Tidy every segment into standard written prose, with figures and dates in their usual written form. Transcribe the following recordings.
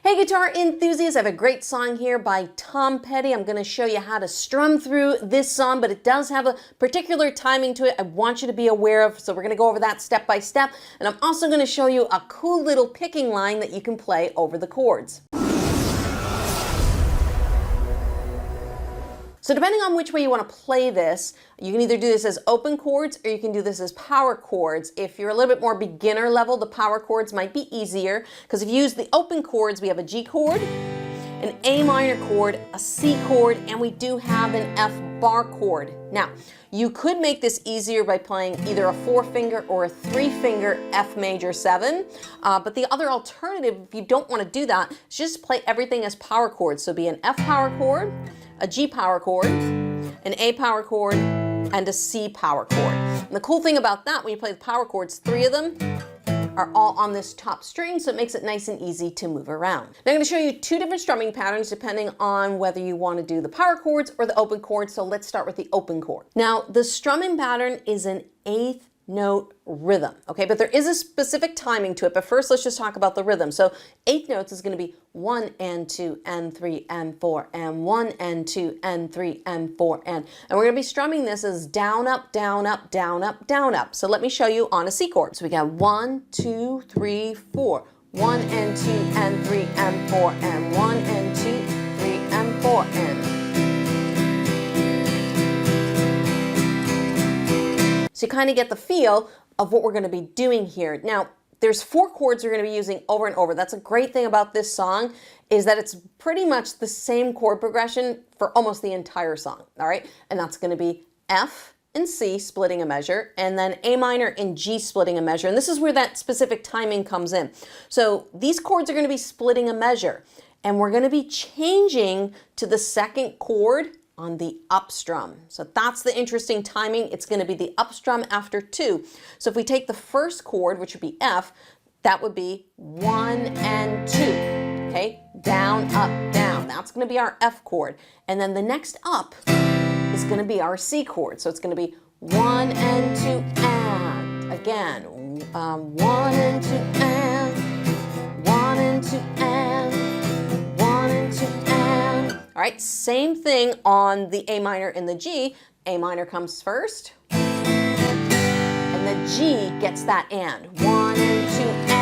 Hey guitar enthusiasts, I have a great song here by Tom Petty. I'm going to show you how to strum through this song, but it does have a particular timing to it I want you to be aware of, so we're going to go over that step by step. And I'm also going to show you a cool little picking line that you can play over the chords. So depending on which way you want to play this, you can either do this as open chords or you can do this as power chords. If you're a little bit more beginner level, the power chords might be easier, because if you use the open chords, we have a G chord, an A minor chord, a C chord, and we do have an F bar chord. Now, you could make this easier by playing either a 4-finger or a 3-finger F major 7, but the other alternative, if you don't want to do that, is just play everything as power chords. So be an F power chord, a G power chord, an A power chord, and a C power chord. And the cool thing about that, when you play the power chords, 3 of them are all on this top string, so it makes it nice and easy to move around. Now I'm going to show you 2 different strumming patterns depending on whether you want to do the power chords or the open chords, so let's start with the open chord. Now the strumming pattern is an 8th note rhythm, okay, but there is a specific timing to it. But first let's just talk about the rhythm. So 8 notes is going to be 1 and 2 and 3 and 4 and 1 and 2 and 3 and 4 and we're going to be strumming this as down up down up down up down up. So let me show you on a C chord. So we got 1 2 3 4, 1 and 2 and 3 and 4 and 1 and 2 3 and 4 and. So you kind of get the feel of what we're going to be doing here. Now, there's 4 chords we're going to be using over and over. That's a great thing about this song, is that it's pretty much the same chord progression for almost the entire song, all right? And that's going to be F and C splitting a measure, and then A minor and G splitting a measure. And this is where that specific timing comes in. So these chords are going to be splitting a measure, and we're going to be changing to the second chord on the up strum. So that's the interesting timing. It's going to be the up strum after 2. So if we take the first chord, which would be F, that would be 1 and 2. Okay, down, up, down. That's going to be our F chord. And then the next up is going to be our C chord. So it's going to be 1 and 2 and. Again, 1 and 2 and. 1 and 2 and. 1 and 2 and. All right, same thing on the A minor and the G. A minor comes first, and the G gets that and. 1 and 2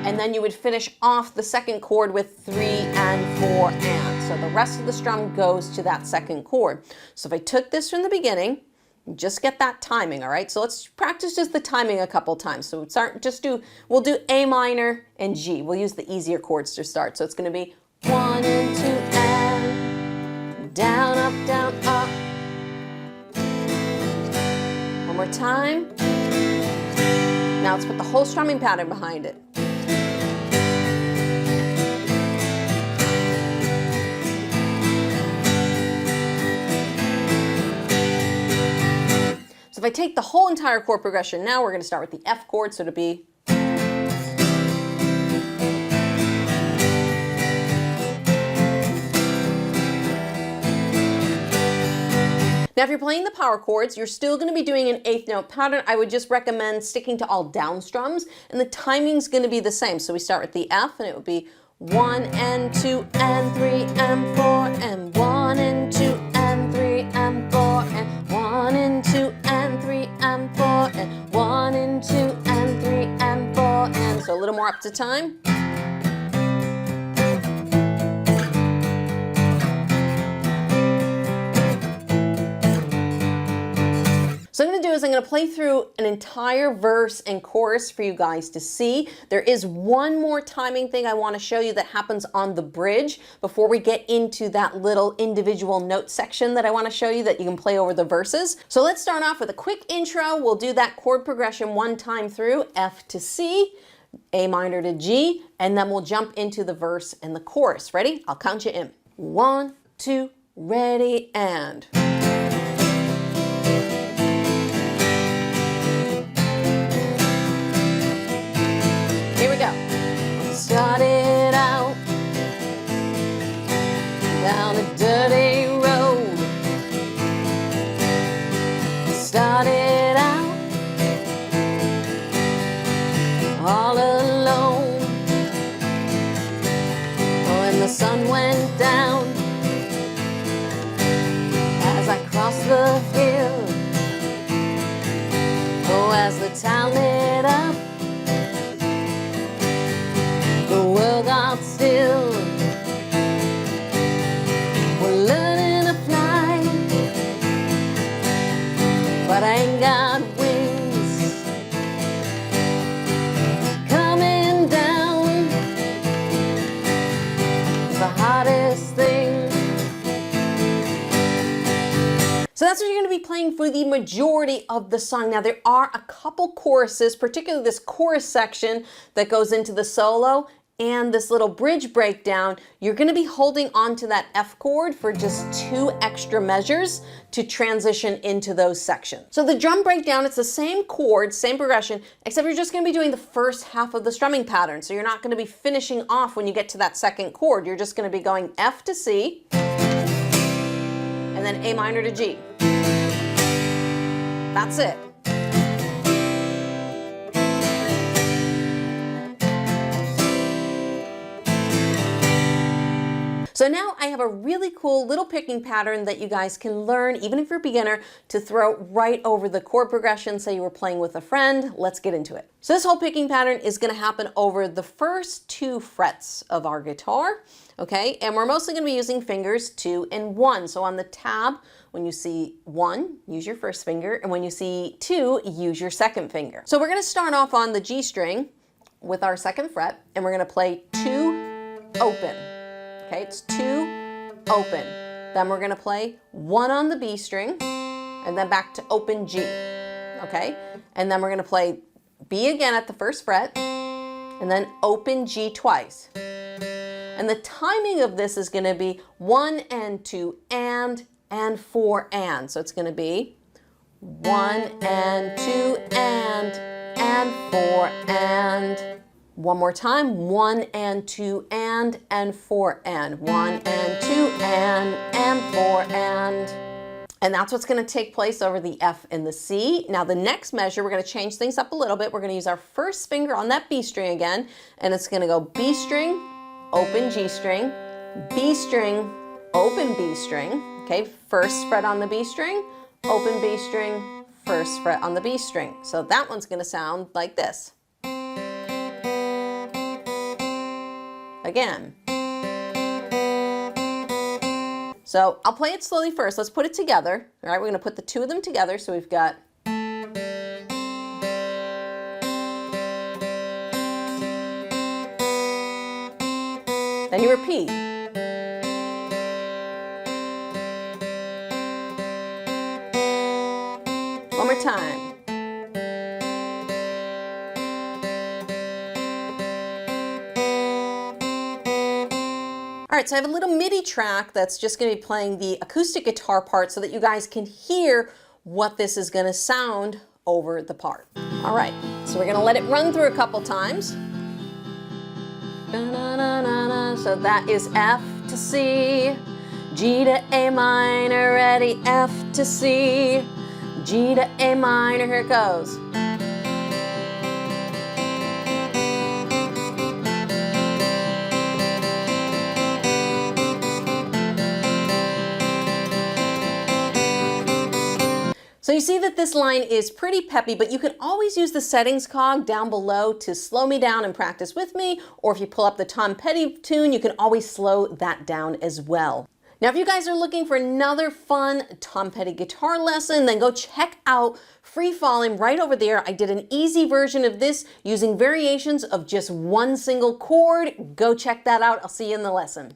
and then you would finish off the second chord with 3 and 4 and. So the rest of the strum goes to that second chord. So if I took this from the beginning, just get that timing, all right? So let's practice just the timing a couple times. So we'll do A minor and G. We'll use the easier chords to start. So it's going to be 1 and 2 and, down, up, down, up. One more time. Now let's put the whole strumming pattern behind it. So if I take the whole entire chord progression now, we're going to start with the F chord, so it'll be. Now, if you're playing the power chords, you're still going to be doing an 8th note pattern. I would just recommend sticking to all down strums, and the timing's going to be the same. So we start with the F, and it would be 1 and 2 and 3 and 4 and 1 and 2 and 3 and 4 and 1 and 2 and 3 and 4 and 1 and 2 and 3 and 4 and. So a little more up to time. So what I'm going to do is I'm going to play through an entire verse and chorus for you guys to see. There is one more timing thing I want to show you that happens on the bridge before we get into that little individual note section that I want to show you that you can play over the verses. So let's start off with a quick intro. We'll do that chord progression one time through, F to C, A minor to G, and then we'll jump into the verse and the chorus. Ready? I'll count you in. 1, 2, ready, and. Here we go. Started out down a dirty road. Started out all alone. and the sun went down as I crossed the field. Oh, as the town lit up, the world got still. We're learning to fly, but I ain't got wings. Coming down is the hardest thing. So that's what you're going to be playing for the majority of the song. Now there are a couple choruses, particularly this chorus section that goes into the solo and this little bridge breakdown. You're going to be holding on to that F chord for just 2 extra measures to transition into those sections. So the drum breakdown, it's the same chord, same progression, except you're just going to be doing the first half of the strumming pattern. So you're not going to be finishing off when you get to that second chord. You're just going to be going F to C, and then A minor to G. That's it. So now I have a really cool little picking pattern that you guys can learn, even if you're a beginner, to throw right over the chord progression. Say you were playing with a friend. Let's get into it. So this whole picking pattern is going to happen over the first 2 frets of our guitar. Okay, and we're mostly going to be using fingers 2 and 1. So on the tab, when you see 1, use your first finger, and when you see 2, use your second finger. So we're going to start off on the G string with our 2nd fret, and we're going to play 2 open. Okay, it's 2 open. Then we're going to play 1 on the B string, and then back to open G. Okay, and then we're going to play B again at the 1st fret, and then open G twice. And the timing of this is going to be 1 and 2 and 4 and. So it's going to be 1 and 2 and 4 and. One more time, 1 and 2 and 4 and. 1 and 2 and 4 and. And that's what's going to take place over the F and the C. Now the next measure, we're going to change things up a little bit. We're going to use our first finger on that B string again, and it's going to go B string, open G string, B string, open B string. Okay, 1st fret on the B string, open B string, 1st fret on the B string. So that one's going to sound like this. Again. So I'll play it slowly first. Let's put it together. All right, we're going to put the 2 of them together. So we've got. Then you repeat. One more time. All right, so I have a little MIDI track that's just going to be playing the acoustic guitar part so that you guys can hear what this is going to sound over the part. All right, so we're going to let it run through a couple times. So that is F to C, G to A minor, ready, F to C, G to A minor, here it goes. So you see that this line is pretty peppy, but you can always use the settings cog down below to slow me down and practice with me, or if you pull up the Tom Petty tune, you can always slow that down as well. Now, if you guys are looking for another fun Tom Petty guitar lesson, then go check out Free Falling right over there. I did an easy version of this using variations of just one single chord. Go check that out. I'll see you in the lesson.